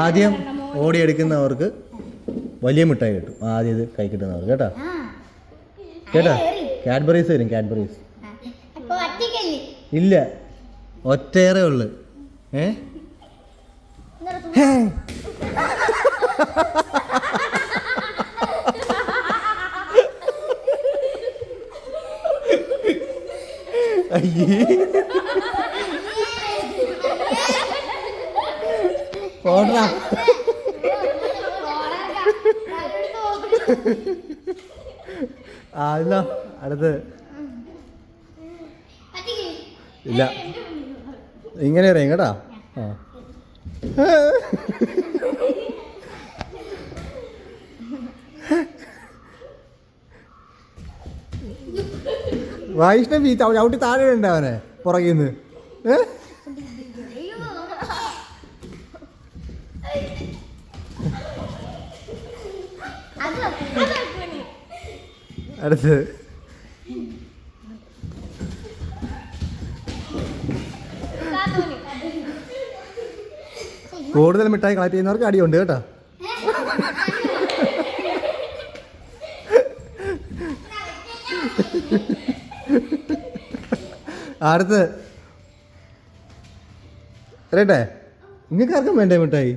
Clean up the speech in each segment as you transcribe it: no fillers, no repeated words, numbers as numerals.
ആദ്യം ഓടിയെടുക്കുന്നവർക്ക് വലിയ മിഠായി കിട്ടും. ആദ്യം ഇത് കൈ കിട്ടുന്നവർക്ക് കേട്ടോ. കേട്ടോ, കാഡ്ബറീസ് വരും. കാഡ്ബറീസ് ഇല്ല, ഒറ്റയേറെ ഉള്ളു. അല്ല അടുത്ത് ഇല്ല, ഇങ്ങനെ അറിയാം കേട്ടാ. വൈഷ്ണവി ചവിട്ടി താഴെ ഉണ്ട് അവനെ പുറകിന്ന്. അടുത്ത് കൂടുതൽ മിഠായി കളക്ട് ചെയ്യുന്നവർക്ക് അടിയുണ്ട് കേട്ടോ. അടുത്ത് അറിയട്ടെ, നിങ്ങൾക്ക് ആർക്കും വേണ്ടേ മിഠായി?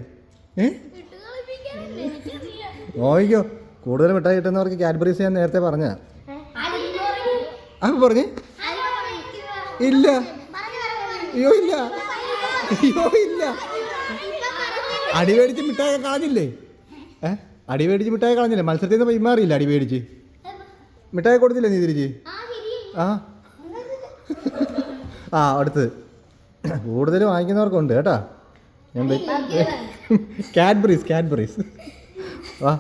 നോക്കിക്കോ, കൂടുതൽ മിഠായി കിട്ടുന്നവർക്ക് കാഡ്ബറീസ് ഞാൻ നേരത്തെ പറഞ്ഞ. അപ്പൊ പറഞ്ഞേ ഇല്ല, അയ്യോ ഇല്ല, അയ്യോ ഇല്ല. അടിവേടിച്ച് മിഠായി കളഞ്ഞില്ലേ? അടിവേടിച്ച് മിഠായി കളഞ്ഞില്ലേ? മത്സരത്തിൽ നിന്ന് പിന്മാറിയില്ല. അടിവേടിച്ച് മിഠായി കൊടുത്തില്ലേ നീ തിരിച്ച്? ആ അടുത്ത് കൂടുതൽ വാങ്ങിക്കുന്നവർക്കുണ്ട് കേട്ടാ. ഞാൻ കാഡ്ബറീസ് കാഡ്ബറീസ് വാ.